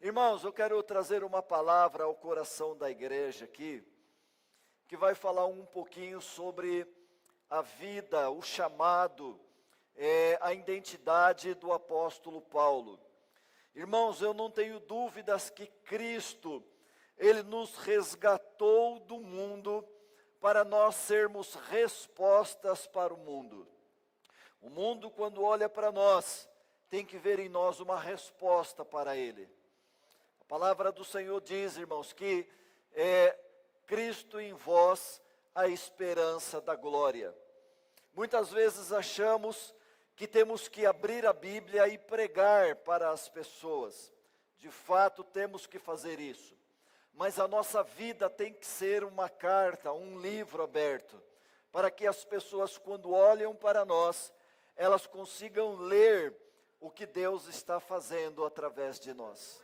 Irmãos, eu quero trazer uma palavra ao coração da igreja aqui, que vai falar um pouquinho sobre a vida, o chamado, a identidade do apóstolo Paulo. Irmãos, eu não tenho dúvidas que Cristo, Ele nos resgatou do mundo para nós sermos respostas para o mundo. O mundo, quando olha para nós, tem que ver em nós uma resposta para Ele. A palavra do Senhor diz, irmãos, que é Cristo em vós a esperança da glória. Muitas vezes achamos que temos que abrir a Bíblia e pregar para as pessoas. De fato, temos que fazer isso. Mas a nossa vida tem que ser uma carta, um livro aberto, para que as pessoas, quando olham para nós, elas consigam ler o que Deus está fazendo através de nós.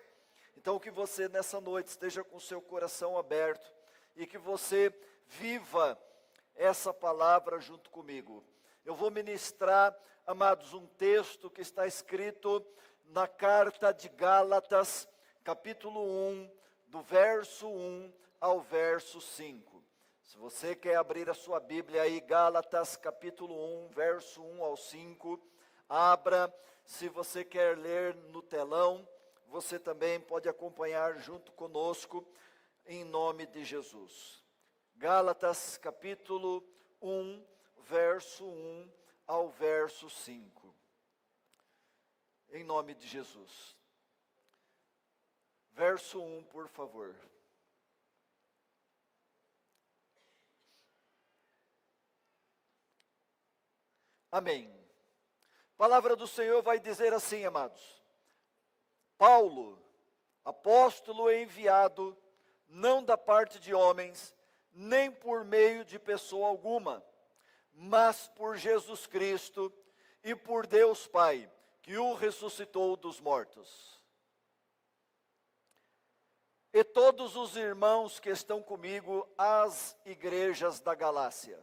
Então, que você nessa noite esteja com o seu coração aberto e que você viva essa palavra junto comigo. Eu vou ministrar, amados, um texto que está escrito na carta de Gálatas, capítulo 1, do verso 1 ao verso 5. Se você quer abrir a sua Bíblia aí, Gálatas, capítulo 1, verso 1 ao 5, abra. Se você quer ler no telão, você também pode acompanhar junto conosco, em nome de Jesus. Gálatas, capítulo 1, verso 1 ao verso 5. Em nome de Jesus. Verso 1, por favor. Amém. A palavra do Senhor vai dizer assim, amados. Paulo, apóstolo enviado, não da parte de homens, nem por meio de pessoa alguma, mas por Jesus Cristo e por Deus Pai, que o ressuscitou dos mortos. E todos os irmãos que estão comigo às igrejas da Galácia.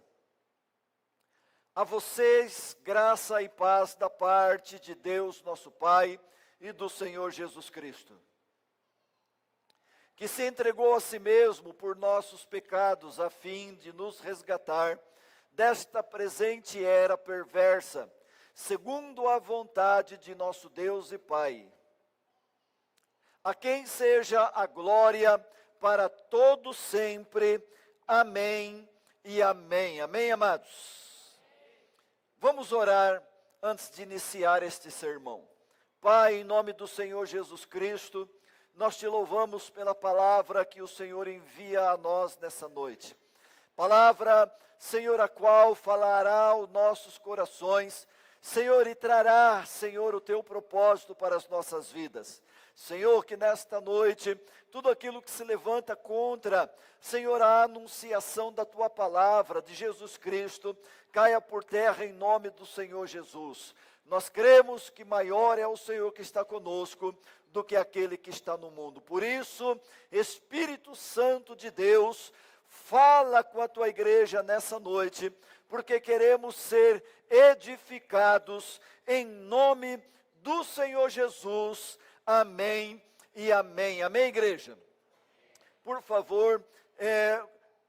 A vocês, graça e paz da parte de Deus nosso Pai e do Senhor Jesus Cristo, que se entregou a si mesmo por nossos pecados, a fim de nos resgatar desta presente era perversa, segundo a vontade de nosso Deus e Pai, a quem seja a glória para todo sempre. Amém e amém. Amém, amados? Vamos orar antes de iniciar este sermão. Pai, em nome do Senhor Jesus Cristo, nós te louvamos pela palavra que o Senhor envia a nós nessa noite. Palavra, Senhor, a qual falará aos nossos corações, Senhor, e trará, Senhor, o teu propósito para as nossas vidas. Senhor, que nesta noite, tudo aquilo que se levanta contra, Senhor, a anunciação da tua palavra, de Jesus Cristo, caia por terra em nome do Senhor Jesus. Nós cremos que maior é o Senhor que está conosco do que aquele que está no mundo. Por isso, Espírito Santo de Deus, fala com a tua igreja nessa noite, porque queremos ser edificados em nome do Senhor Jesus. Amém e amém. Amém, igreja? Por favor,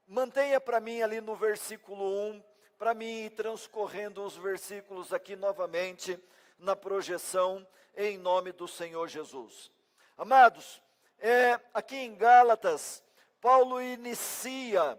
mantenha para mim ali no versículo 1, para mim ir transcorrendo os versículos aqui novamente na projeção, em nome do Senhor Jesus. Amados, aqui em Gálatas, Paulo inicia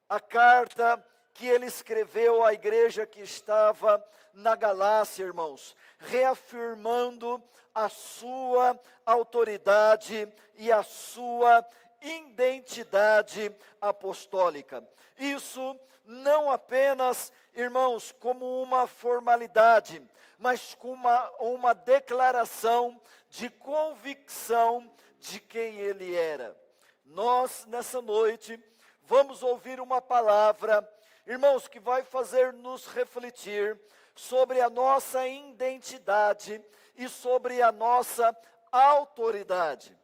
a carta que ele escreveu à igreja que estava na Galácia, irmãos, reafirmando a sua autoridade e a sua identidade apostólica. Isso não apenas, irmãos, como uma formalidade, mas com uma declaração de convicção de quem ele era. Nós, nessa noite, vamos ouvir uma palavra, irmãos, que vai fazer-nos refletir sobre a nossa identidade e sobre a nossa autoridade.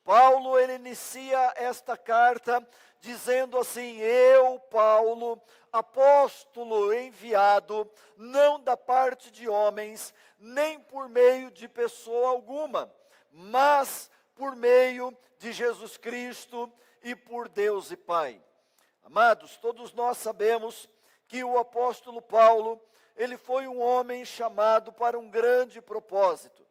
Paulo, ele inicia esta carta dizendo assim: eu, Paulo, apóstolo enviado, não da parte de homens, nem por meio de pessoa alguma, mas por meio de Jesus Cristo e por Deus e Pai. Amados, todos nós sabemos que o apóstolo Paulo, ele foi um homem chamado para um grande propósito.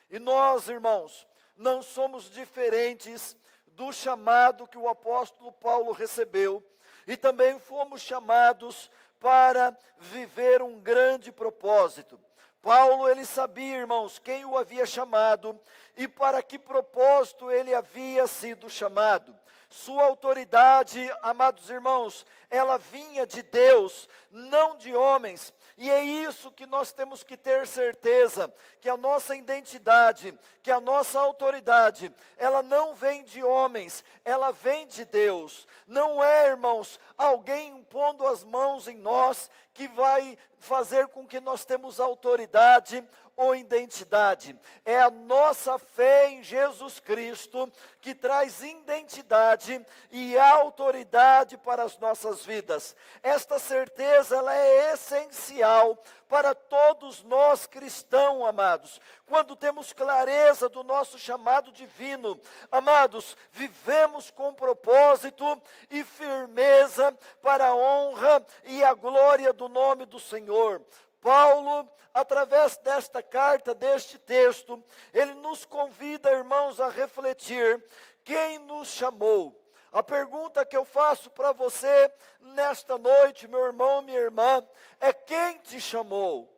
E nós, irmãos, não somos diferentes do chamado que o apóstolo Paulo recebeu, e também fomos chamados para viver um grande propósito. Paulo, ele sabia, irmãos, quem o havia chamado e para que propósito ele havia sido chamado. Sua autoridade, amados irmãos, ela vinha de Deus, não de homens. E é isso que nós temos que ter certeza, que a nossa identidade, que a nossa autoridade, ela não vem de homens, ela vem de Deus. Não é, irmãos, alguém impondo as mãos em nós que vai fazer com que nós temos autoridade ou identidade. É a nossa fé em Jesus Cristo que traz identidade e autoridade para as nossas vidas. Esta certeza, ela é essencial para todos nós cristãos, amados. Quando temos clareza do nosso chamado divino, amados, vivemos com propósito e firmeza para a honra e a glória do nome do Senhor. Paulo, através desta carta, deste texto, ele nos convida, irmãos, a refletir quem nos chamou. A pergunta que eu faço para você nesta noite, meu irmão, minha irmã, é quem te chamou?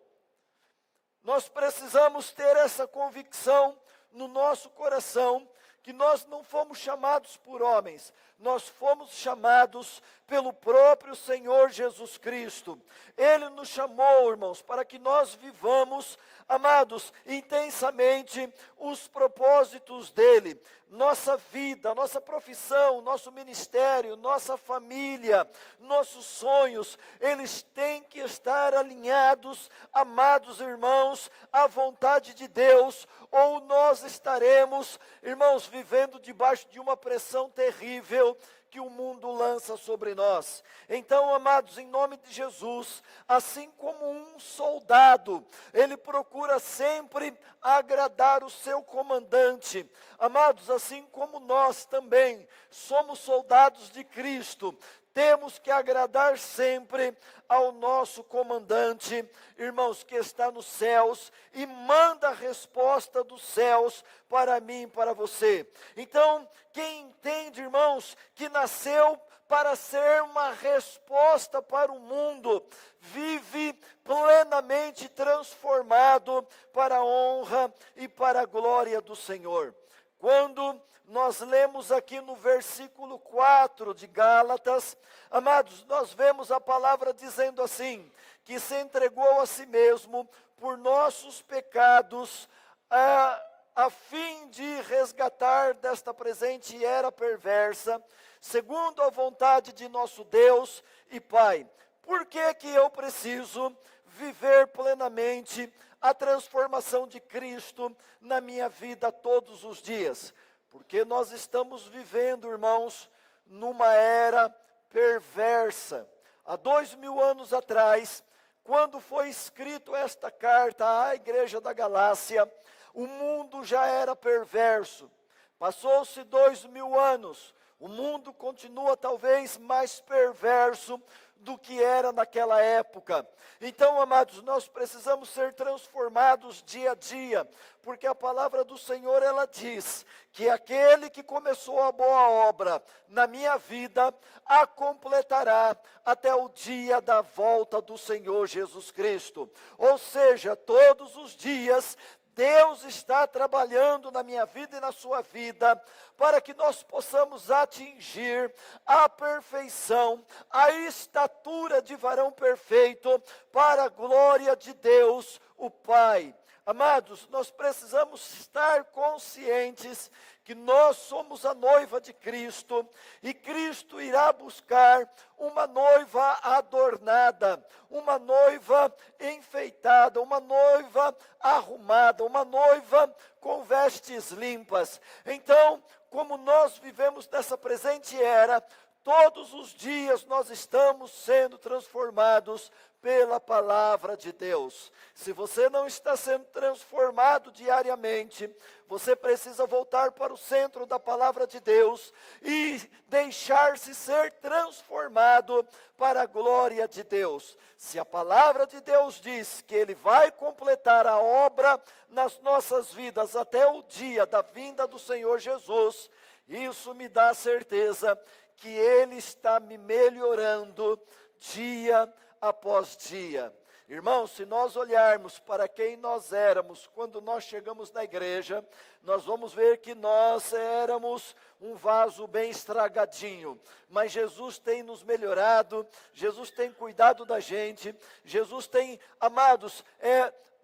Nós precisamos ter essa convicção no nosso coração, que nós não fomos chamados por homens, nós fomos chamados pelo próprio Senhor Jesus Cristo. Ele nos chamou, irmãos, para que nós vivamos, amados, intensamente os propósitos dele. Nossa vida, nossa profissão, nosso ministério, nossa família, nossos sonhos, eles têm que estar alinhados, amados irmãos, à vontade de Deus, ou nós estaremos, irmãos, vivendo debaixo de uma pressão terrível que o mundo lança sobre nós. Então, amados, em nome de Jesus, assim como um soldado, ele procura sempre agradar o seu comandante. Amados, assim como nós também somos soldados de Cristo, temos que agradar sempre ao nosso comandante, irmãos, que está nos céus e manda a resposta dos céus para mim e para você. Então, quem entende, irmãos, que nasceu para ser uma resposta para o mundo, vive plenamente transformado para a honra e para a glória do Senhor. Quando nós lemos aqui no versículo 4 de Gálatas, amados, nós vemos a palavra dizendo assim, que se entregou a si mesmo por nossos pecados, a fim de resgatar desta presente era perversa, segundo a vontade de nosso Deus e Pai. Por que que eu preciso viver plenamente a transformação de Cristo na minha vida todos os dias? Porque nós estamos vivendo, irmãos, numa era perversa. Há 2000 anos atrás, quando foi escrito esta carta à igreja da Galácia, o mundo já era perverso. Passou-se 2000 anos, o mundo continua talvez mais perverso do que era naquela época. Então, amados, nós precisamos ser transformados dia a dia, porque a palavra do Senhor, ela diz que aquele que começou a boa obra na minha vida, a completará até o dia da volta do Senhor Jesus Cristo. Ou seja, todos os dias, Deus está trabalhando na minha vida e na sua vida, para que nós possamos atingir a perfeição, a estatura de varão perfeito, para a glória de Deus, o Pai. Amados, nós precisamos estar conscientes que nós somos a noiva de Cristo, e Cristo irá buscar uma noiva adornada, uma noiva enfeitada, uma noiva arrumada, uma noiva com vestes limpas. Então, como nós vivemos nessa presente era, todos os dias nós estamos sendo transformados pela palavra de Deus. Se você não está sendo transformado diariamente, você precisa voltar para o centro da palavra de Deus e deixar-se ser transformado para a glória de Deus. Se a palavra de Deus diz que Ele vai completar a obra nas nossas vidas até o dia da vinda do Senhor Jesus, isso me dá certeza que Ele está me melhorando dia após dia. Irmãos, se nós olharmos para quem nós éramos quando nós chegamos na igreja, nós vamos ver que nós éramos um vaso bem estragadinho, mas Jesus tem nos melhorado, Jesus tem cuidado da gente, Jesus tem, amados,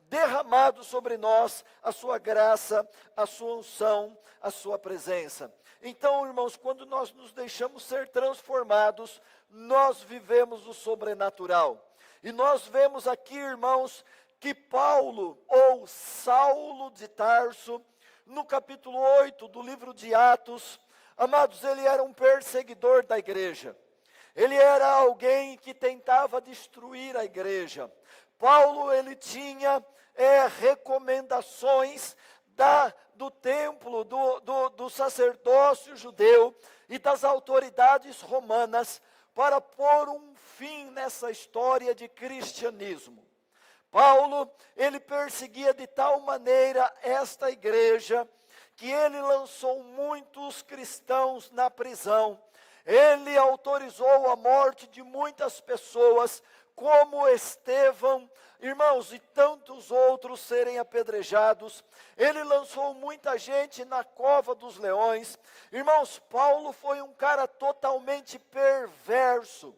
derramado sobre nós a sua graça, a sua unção, a sua presença. Então, irmãos, quando nós nos deixamos ser transformados, nós vivemos o sobrenatural. E nós vemos aqui, irmãos, que Paulo, ou Saulo de Tarso, no capítulo 8 do livro de Atos, amados, ele era um perseguidor da igreja. Ele era alguém que tentava destruir a igreja. Paulo, ele tinha recomendações do templo, do sacerdócio judeu e das autoridades romanas para pôr um fim nessa história de cristianismo. Paulo, ele perseguia de tal maneira esta igreja, que ele lançou muitos cristãos na prisão. Ele autorizou a morte de muitas pessoas, como Estevão, irmãos, e tantos outros serem apedrejados. Ele lançou muita gente na cova dos leões. Irmãos, Paulo foi um cara totalmente perverso.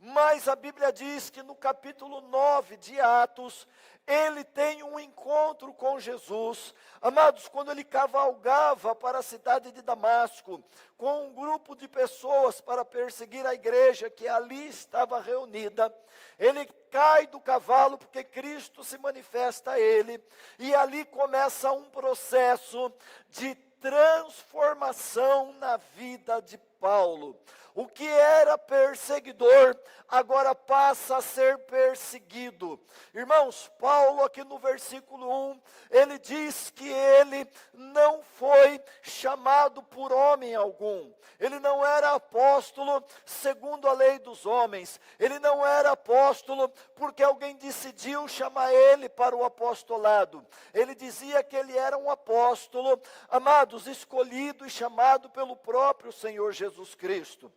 Mas a Bíblia diz que no capítulo 9 de Atos, ele tem um encontro com Jesus. Amados, quando ele cavalgava para a cidade de Damasco, com um grupo de pessoas para perseguir a igreja que ali estava reunida, ele cai do cavalo porque Cristo se manifesta a ele, e ali começa um processo de transformação na vida de Paulo. O que era perseguidor, agora passa a ser perseguido. Irmãos, Paulo aqui no versículo 1, ele diz que ele não foi chamado por homem algum. Ele não era apóstolo segundo a lei dos homens. Ele não era apóstolo porque alguém decidiu chamar ele para o apostolado. Ele dizia que ele era um apóstolo, amados, escolhido e chamado pelo próprio Senhor Jesus Cristo.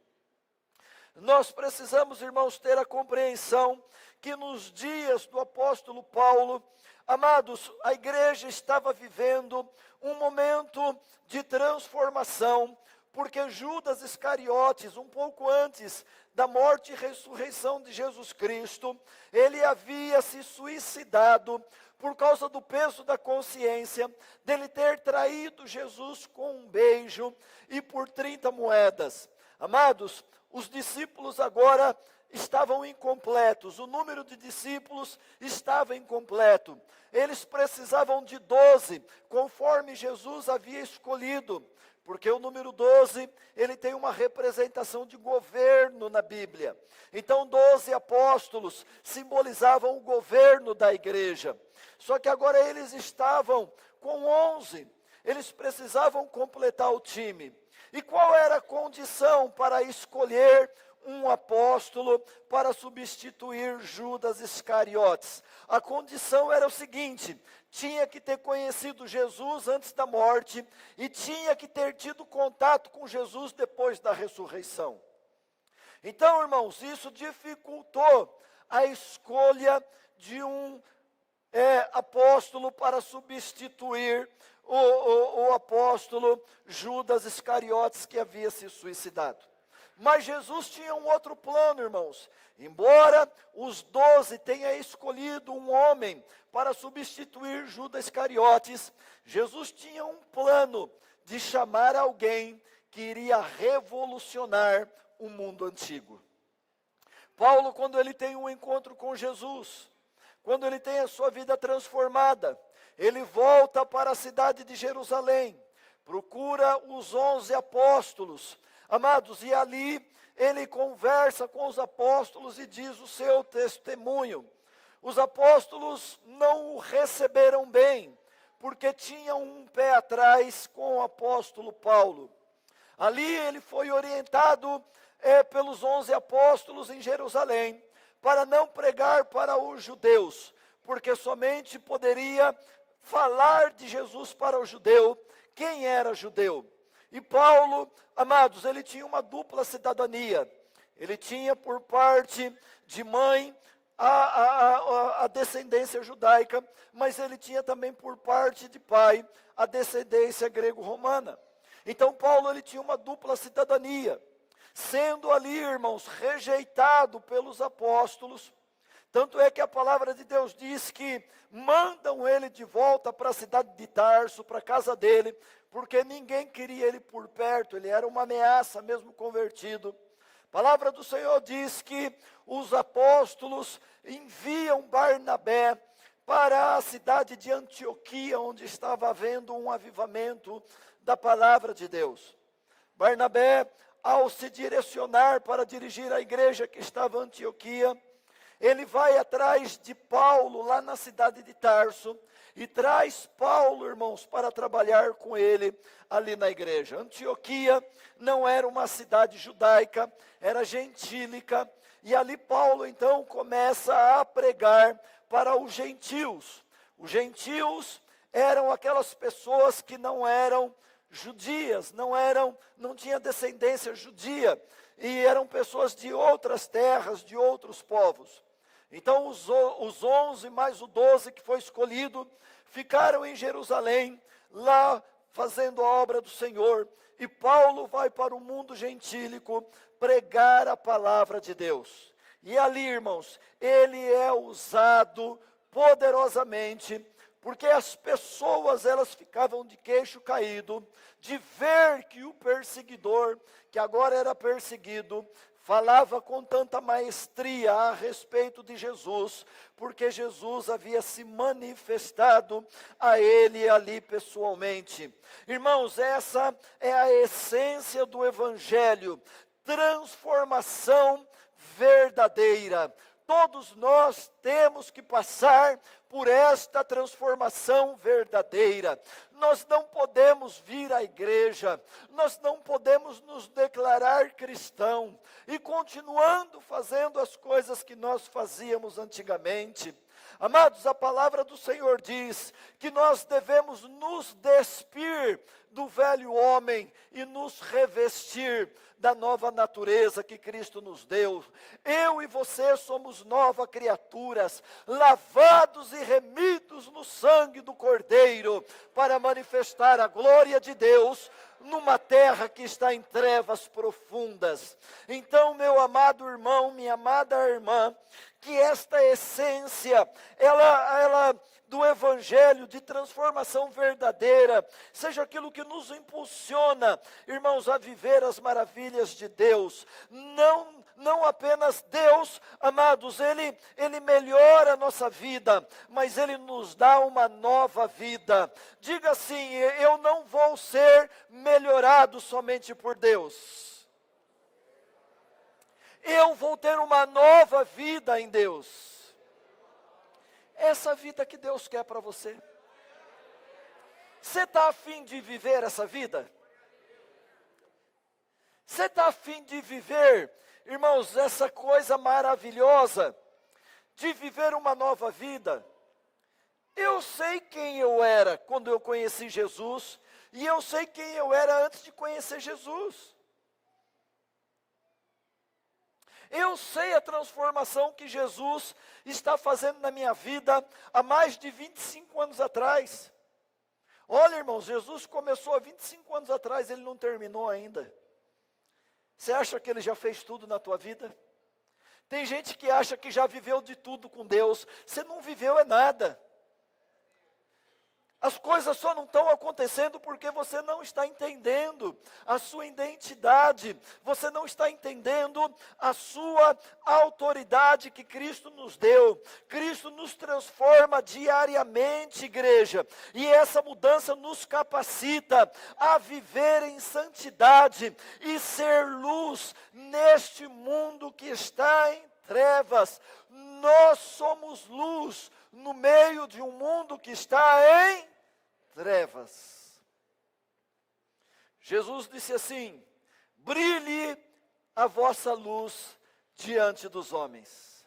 Nós precisamos, irmãos, ter a compreensão que nos dias do apóstolo Paulo, amados, a igreja estava vivendo um momento de transformação, porque Judas Iscariotes, um pouco antes da morte e ressurreição de Jesus Cristo, ele havia se suicidado por causa do peso da consciência, dele ter traído Jesus com um beijo e por 30 moedas. Amados, os discípulos agora estavam incompletos, o número de discípulos estava incompleto. Eles precisavam de 12, conforme Jesus havia escolhido, porque o número 12, ele tem uma representação de governo na Bíblia. Então 12 apóstolos simbolizavam o governo da igreja. Só que agora eles estavam com 11, eles precisavam completar o time. E qual era a condição para escolher um apóstolo para substituir Judas Iscariotes? A condição era o seguinte: tinha que ter conhecido Jesus antes da morte e tinha que ter tido contato com Jesus depois da ressurreição. Então, irmãos, isso dificultou a escolha de um apóstolo para substituir o apóstolo Judas Iscariotes, que havia se suicidado. Mas Jesus tinha um outro plano, irmãos. Embora os 12 tenham escolhido um homem para substituir Judas Iscariotes, Jesus tinha um plano de chamar alguém que iria revolucionar o mundo antigo. Paulo, quando ele tem um encontro com Jesus, quando ele tem a sua vida transformada, ele volta para a cidade de Jerusalém, procura os 11 apóstolos, Amados, e ali ele conversa com os apóstolos e diz o seu testemunho. Os apóstolos não o receberam bem, porque tinham um pé atrás com o apóstolo Paulo. Ali ele foi orientado pelos 11 apóstolos em Jerusalém, para não pregar para os judeus, porque somente poderia falar de Jesus para o judeu, quem era judeu. E Paulo, amados, ele tinha uma dupla cidadania. Ele tinha por parte de mãe a descendência judaica, mas ele tinha também por parte de pai a descendência grego-romana. Então Paulo ele tinha uma dupla cidadania, sendo ali, irmãos, rejeitado pelos apóstolos. Tanto é que a palavra de Deus diz que mandam ele de volta para a cidade de Tarso, para a casa dele, porque ninguém queria ele por perto, ele era uma ameaça mesmo convertido. A palavra do Senhor diz que os apóstolos enviam Barnabé para a cidade de Antioquia, onde estava havendo um avivamento da palavra de Deus. Barnabé, ao se direcionar para dirigir a igreja que estava em Antioquia, ele vai atrás de Paulo lá na cidade de Tarso e traz Paulo, irmãos, para trabalhar com ele ali na igreja. Antioquia não era uma cidade judaica, era gentílica, e ali Paulo então começa a pregar para os gentios. Os gentios eram aquelas pessoas que não eram judias, não tinha descendência judia, e eram pessoas de outras terras, de outros povos. Então os 11 mais o 12 que foi escolhido, ficaram em Jerusalém, lá fazendo a obra do Senhor, e Paulo vai para o mundo gentílico pregar a palavra de Deus. E ali, irmãos, ele é usado poderosamente, porque as pessoas, elas ficavam de queixo caído, de ver que o perseguidor, que agora era perseguido, falava com tanta maestria a respeito de Jesus, porque Jesus havia se manifestado a ele ali pessoalmente. Irmãos, essa é a essência do Evangelho, transformação verdadeira. Todos nós temos que passar por esta transformação verdadeira. Nós não podemos vir à igreja, nós não podemos nos declarar cristão e continuando fazendo as coisas que nós fazíamos antigamente. Amados, a palavra do Senhor diz que nós devemos nos despir do velho homem e nos revestir da nova natureza que Cristo nos deu. Eu e você somos novas criaturas, lavados e remidos no sangue do Cordeiro, para manifestar a glória de Deus numa terra que está em trevas profundas. Então, meu amado irmão, minha amada irmã, que esta essência, ela do Evangelho, de transformação verdadeira, seja aquilo que nos impulsiona, irmãos, a viver as maravilhas de Deus. Não apenas Deus, amados, Ele melhora a nossa vida, mas Ele nos dá uma nova vida. Diga assim: eu não vou ser melhorado somente por Deus. Eu vou ter uma nova vida em Deus. Essa vida que Deus quer para você. Você está afim de viver essa vida? Você está afim de viver, irmãos, essa coisa maravilhosa, de viver uma nova vida? Eu sei quem eu era quando eu conheci Jesus, e eu sei quem eu era antes de conhecer Jesus. Eu sei a transformação que Jesus está fazendo na minha vida há mais de 25 anos atrás. Olha, irmãos, Jesus começou há 25 anos atrás, Ele não terminou ainda. Você acha que Ele já fez tudo na tua vida? Tem gente que acha que já viveu de tudo com Deus. Você não viveu é nada. As coisas só não estão acontecendo porque você não está entendendo a sua identidade, você não está entendendo a sua autoridade que Cristo nos deu. Cristo nos transforma diariamente, igreja, e essa mudança nos capacita a viver em santidade e ser luz neste mundo que está em trevas. Nós somos luz no meio de um mundo que está em trevas. Jesus disse assim: brilhe a vossa luz diante dos homens.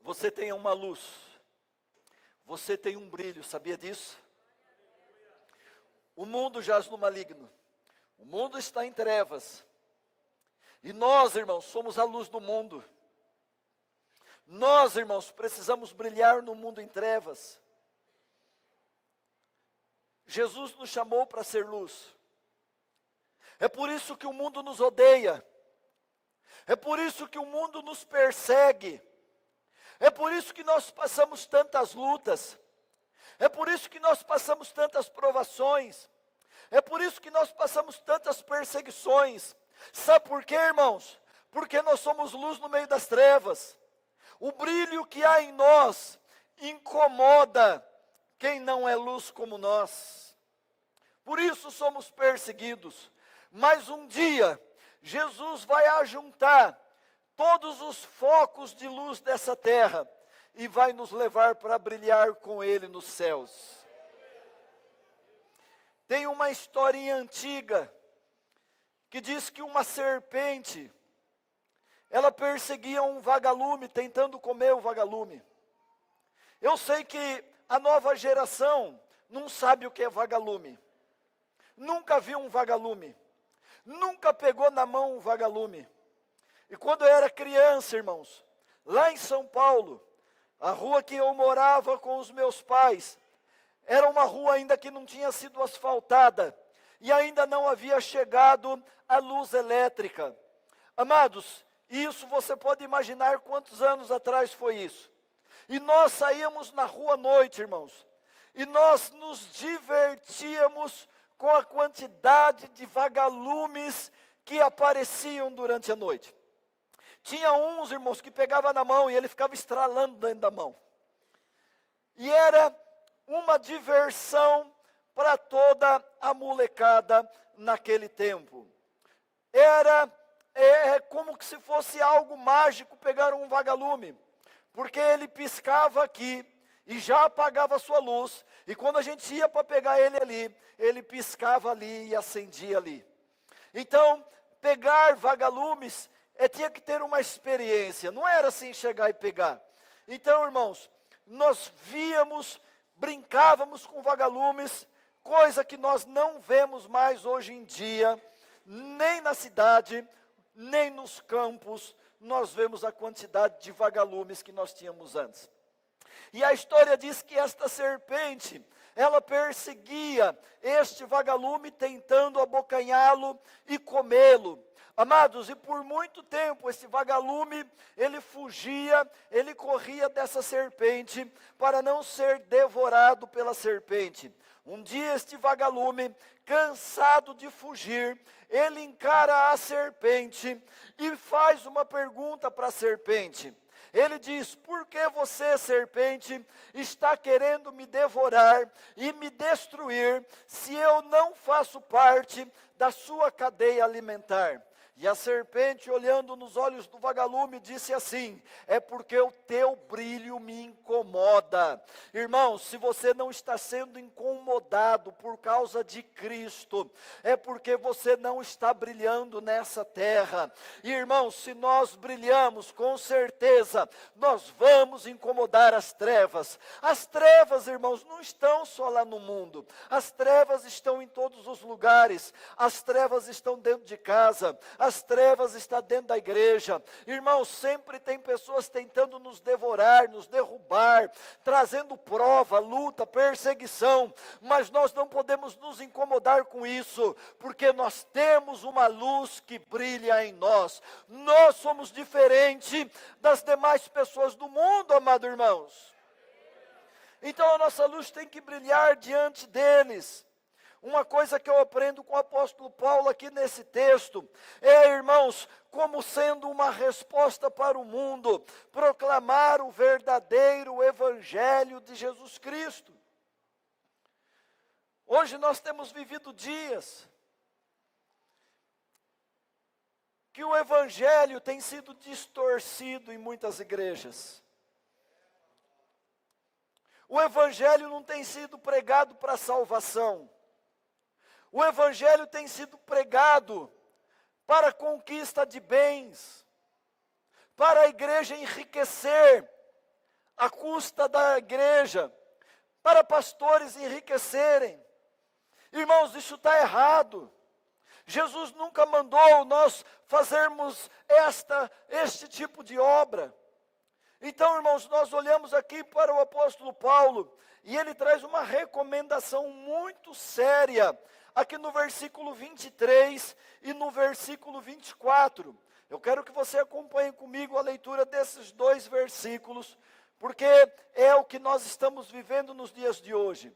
Você tem uma luz, você tem um brilho, sabia disso? O mundo jaz no maligno, o mundo está em trevas, e nós, irmãos, somos a luz do mundo. Nós, irmãos, precisamos brilhar no mundo em trevas. Jesus nos chamou para ser luz. É por isso que o mundo nos odeia. É por isso que o mundo nos persegue. É por isso que nós passamos tantas lutas. É por isso que nós passamos tantas provações. É por isso que nós passamos tantas perseguições. Sabe por quê, irmãos? Porque nós somos luz no meio das trevas. O brilho que há em nós incomoda quem não é luz como nós. Por isso somos perseguidos. Mas um dia, Jesus vai ajuntar todos os focos de luz dessa terra e vai nos levar para brilhar com Ele nos céus. Tem uma historinha antiga que diz que uma serpente, ela perseguia um vagalume, tentando comer o vagalume. Eu sei que a nova geração não sabe o que é vagalume. Nunca viu um vagalume. Nunca pegou na mão um vagalume. E quando eu era criança, irmãos, lá em São Paulo, a rua que eu morava com os meus pais, era uma rua ainda que não tinha sido asfaltada. E ainda não havia chegado a luz elétrica. Amados, isso você pode imaginar quantos anos atrás foi isso. E nós saíamos na rua à noite, irmãos. E nós nos divertíamos com a quantidade de vagalumes que apareciam durante a noite. Tinha uns, irmãos, que pegava na mão e ele ficava estralando dentro da mão. E era uma diversão para toda a molecada naquele tempo. Era como que se fosse algo mágico pegar um vagalume, porque ele piscava aqui e já apagava a sua luz, e quando a gente ia para pegar ele ali, ele piscava ali e acendia ali. Então, pegar vagalumes tinha que ter uma experiência, não era assim chegar e pegar. Então, irmãos, nós víamos, brincávamos com vagalumes, coisa que nós não vemos mais hoje em dia, nem na cidade, nem nos campos, nós vemos a quantidade de vagalumes que nós tínhamos antes. E a história diz que esta serpente, ela perseguia este vagalume, tentando abocanhá-lo e comê-lo. Amados, e por muito tempo esse vagalume, ele fugia, ele corria dessa serpente, para não ser devorado pela serpente. Um dia este vagalume, cansado de fugir, ele encara a serpente e faz uma pergunta para a serpente. Ele diz: por que você, serpente, está querendo me devorar e me destruir, se eu não faço parte da sua cadeia alimentar? E a serpente, olhando nos olhos do vagalume, disse assim: é porque o teu brilho me incomoda. Irmãos, se você não está sendo incomodado por causa de Cristo, é porque você não está brilhando nessa terra. E, irmãos, se nós brilhamos, com certeza, nós vamos incomodar as trevas. As trevas, irmãos, não estão só lá no mundo. As trevas estão em todos os lugares. As trevas estão dentro de casa. as trevas estão dentro da igreja. Irmãos, sempre tem pessoas tentando nos devorar, nos derrubar, trazendo prova, luta, perseguição, mas nós não podemos nos incomodar com isso, porque nós temos uma luz que brilha em nós. Nós somos diferentes das demais pessoas do mundo, amado irmãos. Então a nossa luz tem que brilhar diante deles. Uma coisa que eu aprendo com o apóstolo Paulo aqui nesse texto é, irmãos, como sendo uma resposta para o mundo, proclamar o verdadeiro evangelho de Jesus Cristo. Hoje nós temos vivido dias que o evangelho tem sido distorcido em muitas igrejas. O evangelho não tem sido pregado para salvação. O evangelho tem sido pregado para a conquista de bens, para a igreja enriquecer à custa da igreja, para pastores enriquecerem. Irmãos, isso está errado. Jesus nunca mandou nós fazermos este tipo de obra. Então, irmãos, nós olhamos aqui para o apóstolo Paulo, e ele traz uma recomendação muito séria, aqui no versículo 23 e no versículo 24. Eu quero que você acompanhe comigo a leitura desses dois versículos, porque é o que nós estamos vivendo nos dias de hoje.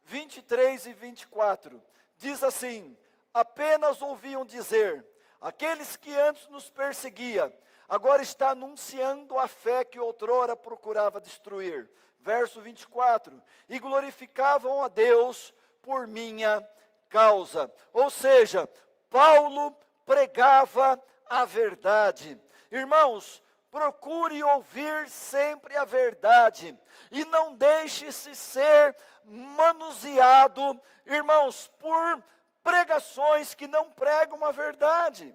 23 e 24, diz assim: apenas ouviam dizer, aqueles que antes nos perseguia, agora está anunciando a fé que outrora procurava destruir. Verso 24, e glorificavam a Deus por minha causa. Ou seja, Paulo pregava a verdade. Irmãos, procure ouvir sempre a verdade, e não deixe-se ser manuseado, irmãos, por pregações que não pregam a verdade.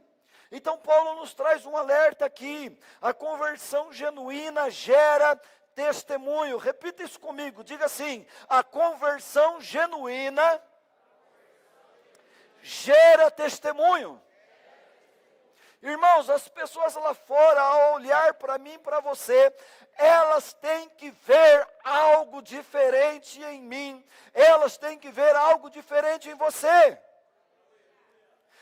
Então Paulo nos traz um alerta aqui: a conversão genuína gera testemunho. Repita isso comigo, diga assim: a conversão genuína gera testemunho. Irmãos, as pessoas lá fora, ao olhar para mim e para você, elas têm que ver algo diferente em mim, elas têm que ver algo diferente em você.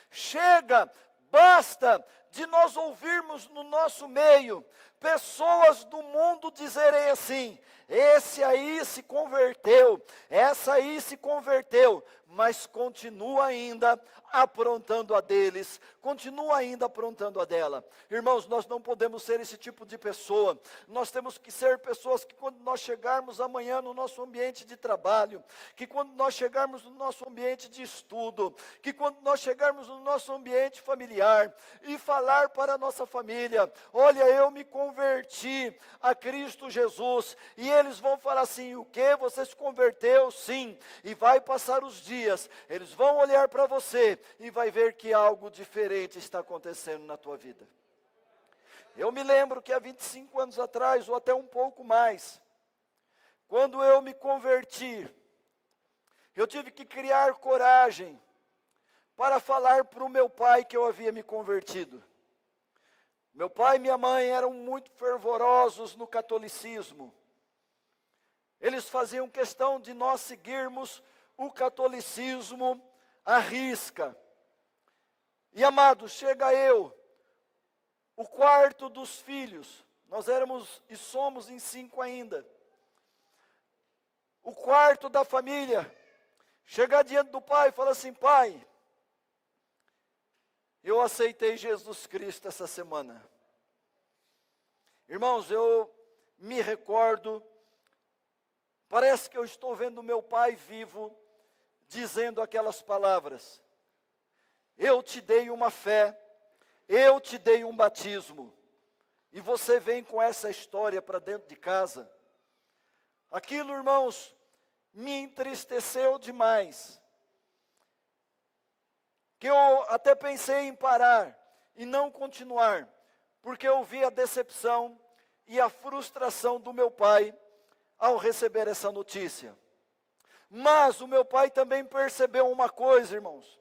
Chega, basta de nós ouvirmos no nosso meio pessoas do mundo dizerem assim: esse aí se converteu, essa aí se converteu, mas continua ainda aprontando a deles, continua ainda aprontando a dela. Irmãos, nós não podemos ser esse tipo de pessoa. Nós temos que ser pessoas que, quando nós chegarmos amanhã no nosso ambiente de trabalho, que quando nós chegarmos no nosso ambiente de estudo, que quando nós chegarmos no nosso ambiente familiar e falar para a nossa família: olha, eu me converti a Cristo Jesus, e eles vão falar assim: o que? Você se converteu? Sim. E vai passar os dias, eles vão olhar para você e vai ver que algo diferente está acontecendo na tua vida. Eu me lembro que há 25 anos atrás, ou até um pouco mais, quando eu me converti, eu tive que criar coragem para falar para o meu pai que eu havia me convertido. Meu pai e minha mãe eram muito fervorosos no catolicismo. Eles faziam questão de nós seguirmos o catolicismo à risca. E amados, chega eu, o quarto dos filhos, nós éramos e somos em 5 ainda. O quarto da família, chega diante do pai e fala assim: pai, eu aceitei Jesus Cristo essa semana. Irmãos, eu me recordo, parece que eu estou vendo meu pai vivo, dizendo aquelas palavras: eu te dei uma fé, eu te dei um batismo, e você vem com essa história para dentro de casa. Aquilo, irmãos, me entristeceu demais, que eu até pensei em parar e não continuar, porque eu vi a decepção e a frustração do meu pai ao receber essa notícia. Mas o meu pai também percebeu uma coisa, irmãos.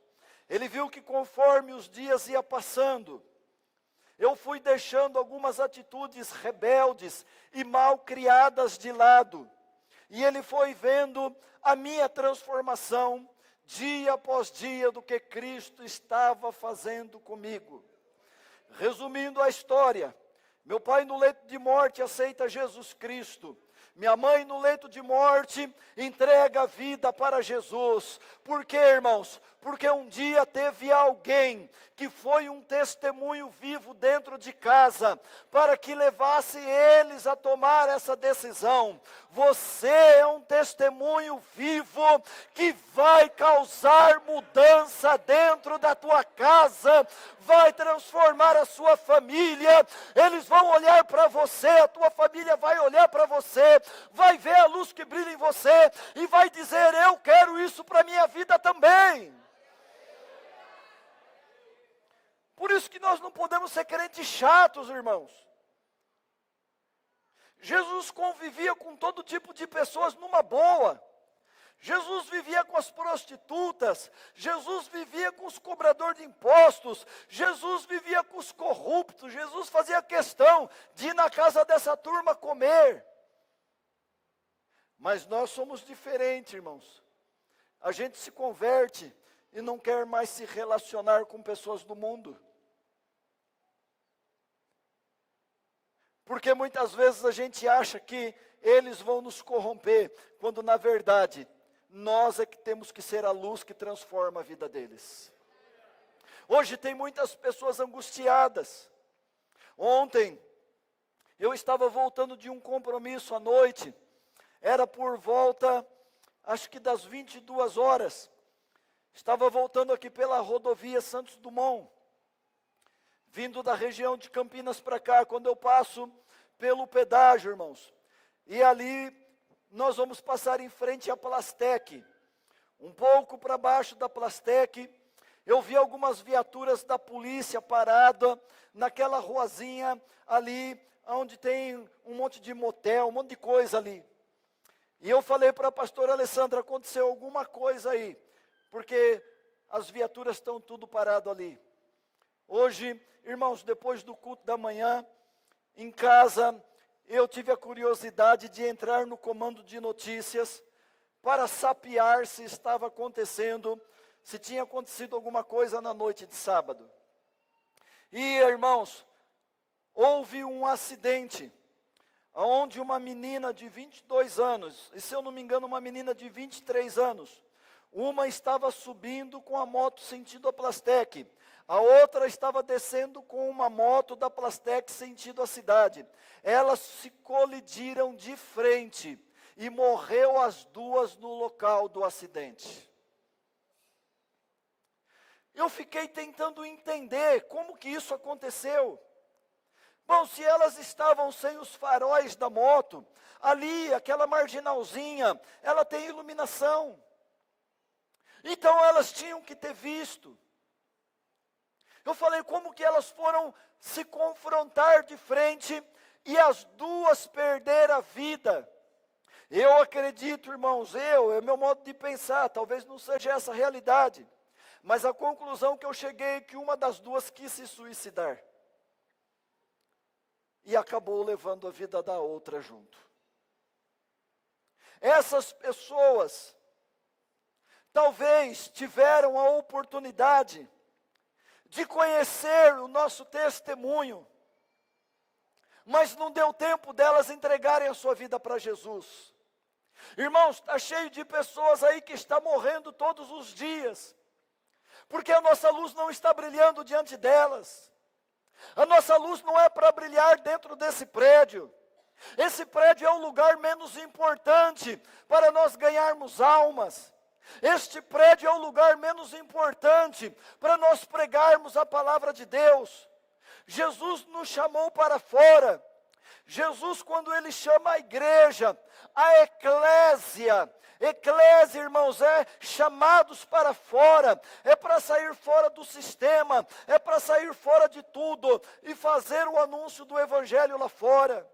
Ele viu que conforme os dias ia passando, eu fui deixando algumas atitudes rebeldes e mal criadas de lado. E ele foi vendo a minha transformação, dia após dia, do que Cristo estava fazendo comigo. Resumindo a história, meu pai no leito de morte aceita Jesus Cristo. Minha mãe no leito de morte entrega a vida para Jesus. Por quê, irmãos? Porque um dia teve alguém que foi um testemunho vivo dentro de casa, para que levasse eles a tomar essa decisão. Você é um testemunho vivo que vai causar mudança dentro da tua casa, vai transformar a sua família. Eles vão olhar para você, a tua família vai olhar para você, vai ver a luz que brilha em você e vai dizer: eu quero isso para a minha vida também. Por isso que nós não podemos ser crentes chatos, irmãos. Jesus convivia com todo tipo de pessoas numa boa. Jesus vivia com as prostitutas, Jesus vivia com os cobradores de impostos, Jesus vivia com os corruptos, Jesus fazia questão de ir na casa dessa turma comer. Mas nós somos diferentes, irmãos. A gente se converte e não quer mais se relacionar com pessoas do mundo. Porque muitas vezes a gente acha que eles vão nos corromper, quando na verdade nós é que temos que ser a luz que transforma a vida deles. Hoje tem muitas pessoas angustiadas. Ontem eu estava voltando de um compromisso à noite, era por volta, acho que das 22 horas, estava voltando aqui pela rodovia Santos Dumont, vindo da região de Campinas para cá. Quando eu passo pelo pedágio, irmãos, e ali nós vamos passar em frente à Plastec, um pouco para baixo da Plastec, eu vi algumas viaturas da polícia parada naquela ruazinha ali, onde tem um monte de motel, um monte de coisa ali. E eu falei para a pastora Alessandra: aconteceu alguma coisa aí, porque as viaturas estão tudo parado ali. Hoje, irmãos, depois do culto da manhã, em casa, eu tive a curiosidade de entrar no comando de notícias para sapear se estava acontecendo, se tinha acontecido alguma coisa na noite de sábado. E, irmãos, houve um acidente, onde uma menina de 22 anos, e se eu não me engano uma menina de 23 anos, uma estava subindo com a moto sentido a Plastec, a outra estava descendo com uma moto da Plastec sentido a cidade. Elas se colidiram de frente e morreu as duas no local do acidente. Eu fiquei tentando entender como que isso aconteceu. Bom, se elas estavam sem os faróis da moto, ali, aquela marginalzinha, ela tem iluminação. Então elas tinham que ter visto. Eu falei: como que elas foram se confrontar de frente e as duas perderam a vida? Eu acredito, irmãos, é meu modo de pensar, talvez não seja essa a realidade, mas a conclusão que eu cheguei é que uma das duas quis se suicidar. E acabou levando a vida da outra junto. Essas pessoas talvez tiveram a oportunidade de conhecer o nosso testemunho, mas não deu tempo delas entregarem a sua vida para Jesus. Irmãos, está cheio de pessoas aí que estão morrendo todos os dias, porque a nossa luz não está brilhando diante delas. A nossa luz não é para brilhar dentro desse prédio. Esse prédio é o lugar menos importante para nós ganharmos almas. Este prédio é o lugar menos importante para nós pregarmos a palavra de Deus. Jesus nos chamou para fora. Jesus, quando Ele chama a igreja, a eclésia, irmãos, é chamados para fora, é para sair fora do sistema, é para sair fora de tudo e fazer o anúncio do evangelho lá fora.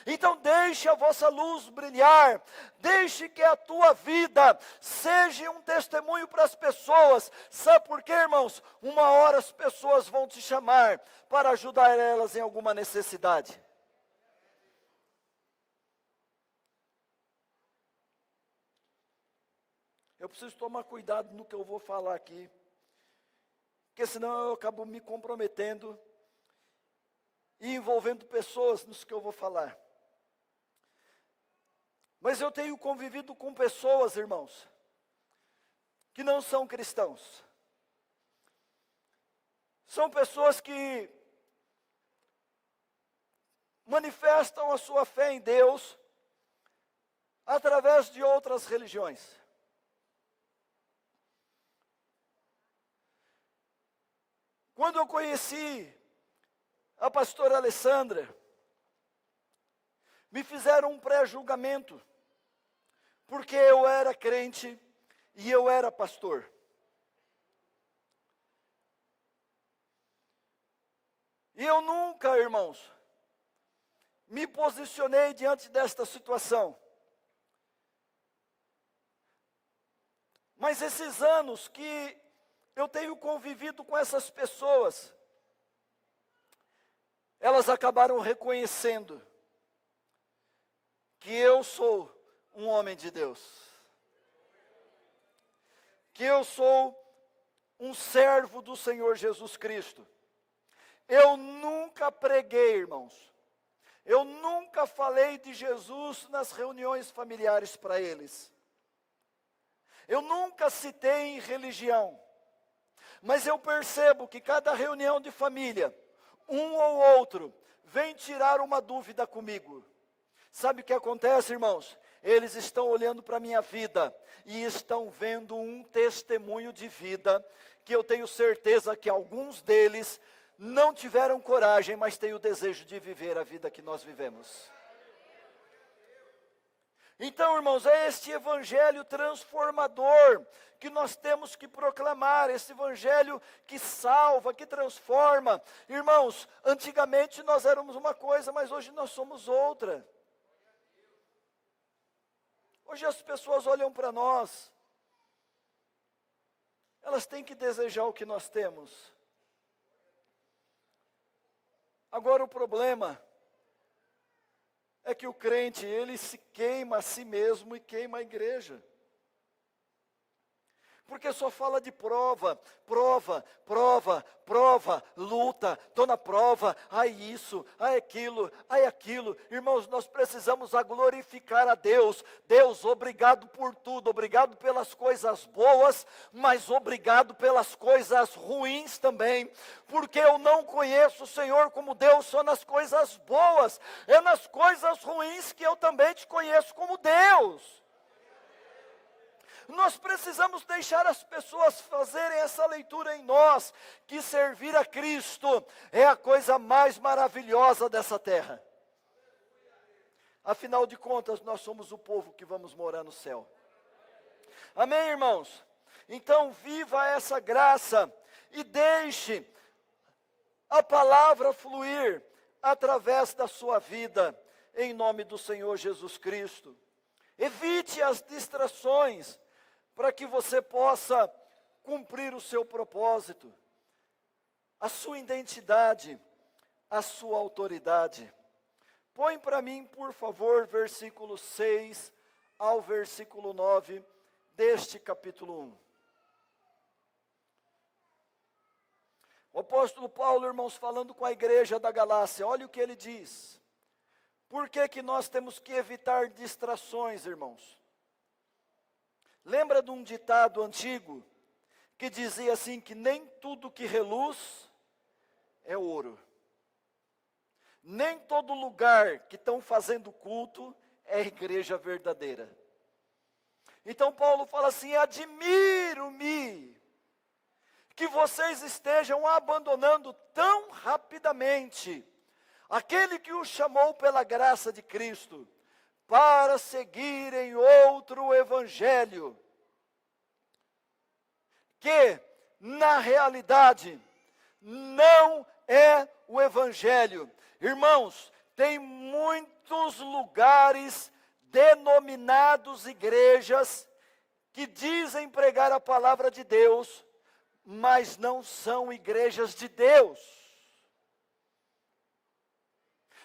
Então deixe a vossa luz brilhar, deixe que a tua vida seja um testemunho para as pessoas. Sabe por quê, irmãos? Uma hora as pessoas vão te chamar para ajudar elas em alguma necessidade. Eu preciso tomar cuidado no que eu vou falar aqui, porque senão eu acabo me comprometendo e envolvendo pessoas nos que eu vou falar. Mas eu tenho convivido com pessoas, irmãos, que não são cristãos. São pessoas que manifestam a sua fé em Deus através de outras religiões. Quando eu conheci a pastora Alessandra, me fizeram um pré-julgamento, porque eu era crente e eu era pastor. E eu nunca, irmãos, me posicionei diante desta situação. Mas esses anos que eu tenho convivido com essas pessoas, elas acabaram reconhecendo que eu sou um homem de Deus, que eu sou um servo do Senhor Jesus Cristo. Eu nunca preguei, irmãos, eu nunca falei de Jesus nas reuniões familiares para eles. Eu nunca citei em religião. Mas eu percebo que cada reunião de família, um ou outro, vem tirar uma dúvida comigo. Sabe o que acontece, irmãos? Eles estão olhando para a minha vida e estão vendo um testemunho de vida, que eu tenho certeza que alguns deles não tiveram coragem, mas têm o desejo de viver a vida que nós vivemos. Então, irmãos, é este evangelho transformador que nós temos que proclamar, esse evangelho que salva, que transforma. Irmãos, antigamente nós éramos uma coisa, mas hoje nós somos outra. Hoje as pessoas olham para nós, elas têm que desejar o que nós temos. Agora o problema é que o crente, ele se queima a si mesmo e queima a igreja. Porque só fala de prova, luta, estou na prova, ai isso, ai aquilo. Irmãos, nós precisamos glorificar a Deus. Deus, obrigado por tudo, obrigado pelas coisas boas, mas obrigado pelas coisas ruins também. Porque eu não conheço o Senhor como Deus só nas coisas boas, é nas coisas ruins que eu também te conheço como Deus. Nós precisamos deixar as pessoas fazerem essa leitura em nós, que servir a Cristo é a coisa mais maravilhosa dessa terra. Afinal de contas, nós somos o povo que vamos morar no céu. Amém, irmãos? Então, viva essa graça e deixe a palavra fluir através da sua vida, em nome do Senhor Jesus Cristo. Evite as distrações, para que você possa cumprir o seu propósito, a sua identidade, a sua autoridade. Põe para mim, por favor, versículo 6 ao versículo 9 deste capítulo 1. O apóstolo Paulo, irmãos, falando com a igreja da Galácia, olha o que ele diz. Por que nós temos que evitar distrações, irmãos? Lembra de um ditado antigo que dizia assim, que nem tudo que reluz é ouro. Nem todo lugar que estão fazendo culto é igreja verdadeira. Então Paulo fala assim, admiro-me que vocês estejam abandonando tão rapidamente aquele que os chamou pela graça de Cristo, para seguirem outro evangelho, que na realidade não é o evangelho. Irmãos, tem muitos lugares denominados igrejas que dizem pregar a palavra de Deus, mas não são igrejas de Deus.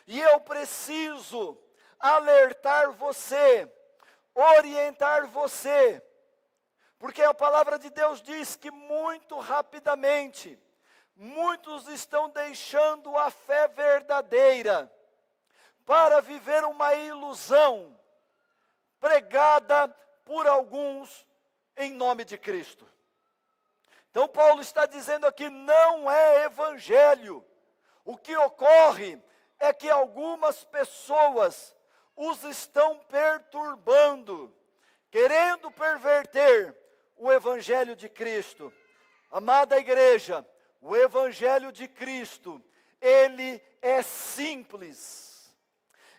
E eu preciso alertar você, orientar você, porque a palavra de Deus diz que muito rapidamente, muitos estão deixando a fé verdadeira para viver uma ilusão pregada por alguns em nome de Cristo. Então Paulo está dizendo aqui, não é evangelho. O que ocorre é que algumas pessoas os estão perturbando, querendo perverter o evangelho de Cristo. Amada igreja, o evangelho de Cristo, ele é simples.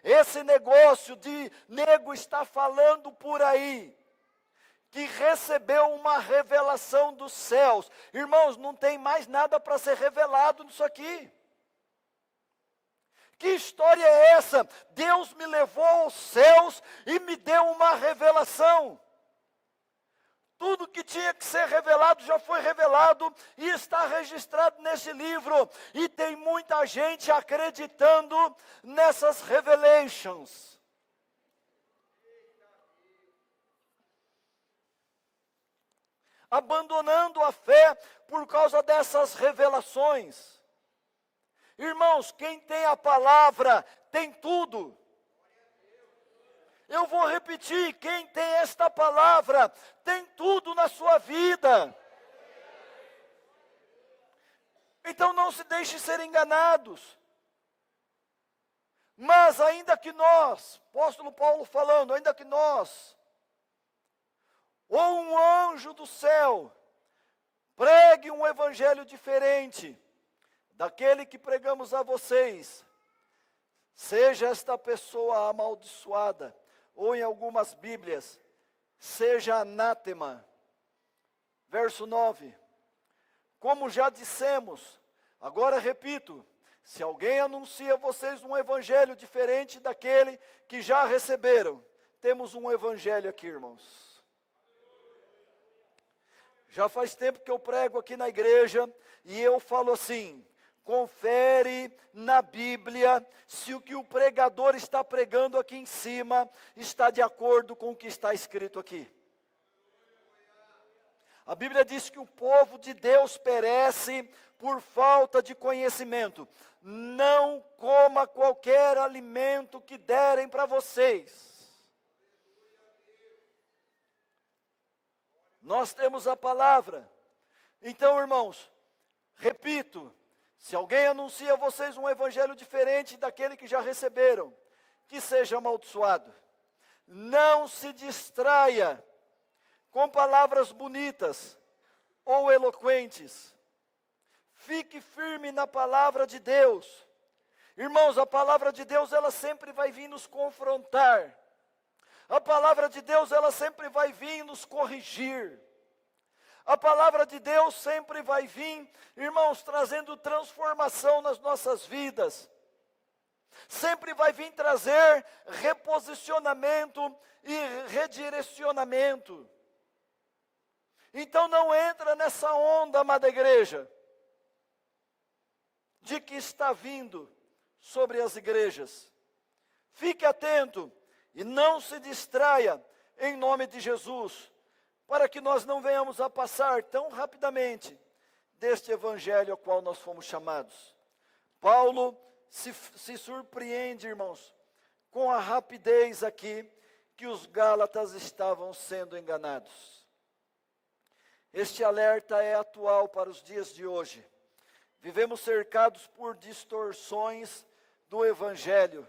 Esse negócio de nego está falando por aí, que recebeu uma revelação dos céus. Irmãos, não tem mais nada para ser revelado nisso aqui. Que história é essa? Deus me levou aos céus e me deu uma revelação. Tudo que tinha que ser revelado já foi revelado e está registrado nesse livro. E tem muita gente acreditando nessas revelations. Abandonando a fé por causa dessas revelações. Irmãos, quem tem a palavra tem tudo. Eu vou repetir, quem tem esta palavra tem tudo na sua vida. Então não se deixe ser enganados. Mas ainda que nós, apóstolo Paulo falando, ainda que nós, ou um anjo do céu, pregue um evangelho diferente daquele que pregamos a vocês, seja esta pessoa amaldiçoada, ou em algumas Bíblias, seja anátema. Verso 9, como já dissemos, agora repito, se alguém anuncia a vocês um evangelho diferente daquele que já receberam, temos um evangelho aqui, irmãos. Já faz tempo que eu prego aqui na igreja, e eu falo assim, confere na Bíblia se o que o pregador está pregando aqui em cima está de acordo com o que está escrito aqui. A Bíblia diz que o povo de Deus perece por falta de conhecimento. Não coma qualquer alimento que derem para vocês. Nós temos a palavra. Então, irmãos, repito, se alguém anuncia a vocês um evangelho diferente daquele que já receberam, que seja amaldiçoado. Não se distraia com palavras bonitas ou eloquentes. Fique firme na palavra de Deus. Irmãos, a palavra de Deus, ela sempre vai vir nos confrontar. A palavra de Deus, ela sempre vai vir nos corrigir. A palavra de Deus sempre vai vir, irmãos, trazendo transformação nas nossas vidas. Sempre vai vir trazer reposicionamento e redirecionamento. Então não entra nessa onda, amada igreja, de que está vindo sobre as igrejas. Fique atento e não se distraia em nome de Jesus, para que nós não venhamos a passar tão rapidamente deste evangelho ao qual nós fomos chamados. Paulo se surpreende, irmãos, com a rapidez aqui que os Gálatas estavam sendo enganados. Este alerta é atual para os dias de hoje. Vivemos cercados por distorções do evangelho.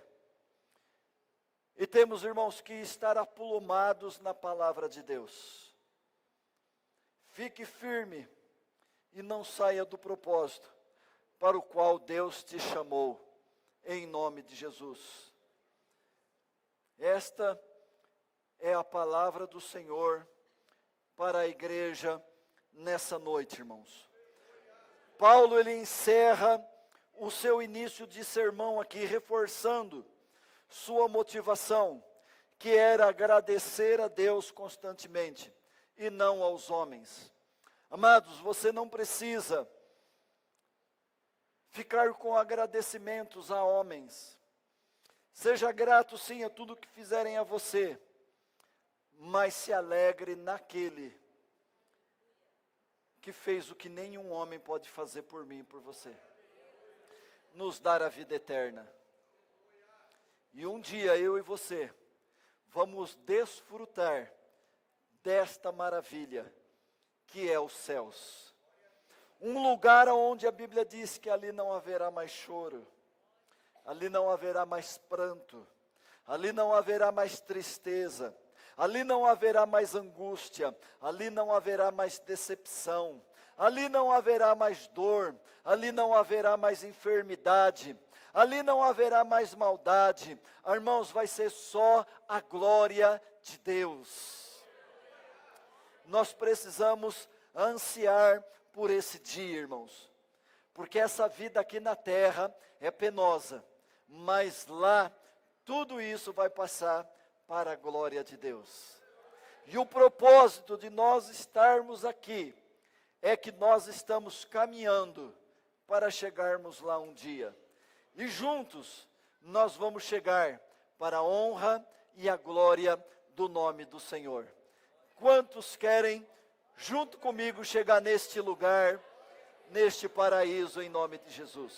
E temos, irmãos, que estar aplumados na palavra de Deus. Fique firme e não saia do propósito para o qual Deus te chamou, em nome de Jesus. Esta é a palavra do Senhor para a igreja nessa noite, irmãos. Paulo, ele encerra o seu início de sermão aqui, reforçando sua motivação, que era agradecer a Deus constantemente e não aos homens. Amados, você não precisa ficar com agradecimentos a homens. Seja grato sim a tudo que fizerem a você, mas se alegre naquele que fez o que nenhum homem pode fazer por mim e por você. Nos dar a vida eterna. E um dia eu e você vamos desfrutar desta maravilha que é os céus. Um lugar onde a Bíblia diz que ali não haverá mais choro, ali não haverá mais pranto, ali não haverá mais tristeza, ali não haverá mais angústia, ali não haverá mais decepção, ali não haverá mais dor, ali não haverá mais enfermidade, ali não haverá mais maldade. Irmãos, vai ser só a glória de Deus. Nós precisamos ansiar por esse dia, irmãos, porque essa vida aqui na terra é penosa, mas lá tudo isso vai passar para a glória de Deus. E o propósito de nós estarmos aqui é que nós estamos caminhando para chegarmos lá um dia. E juntos nós vamos chegar para a honra e a glória do nome do Senhor. Quantos querem, junto comigo, chegar neste lugar, neste paraíso, em nome de Jesus?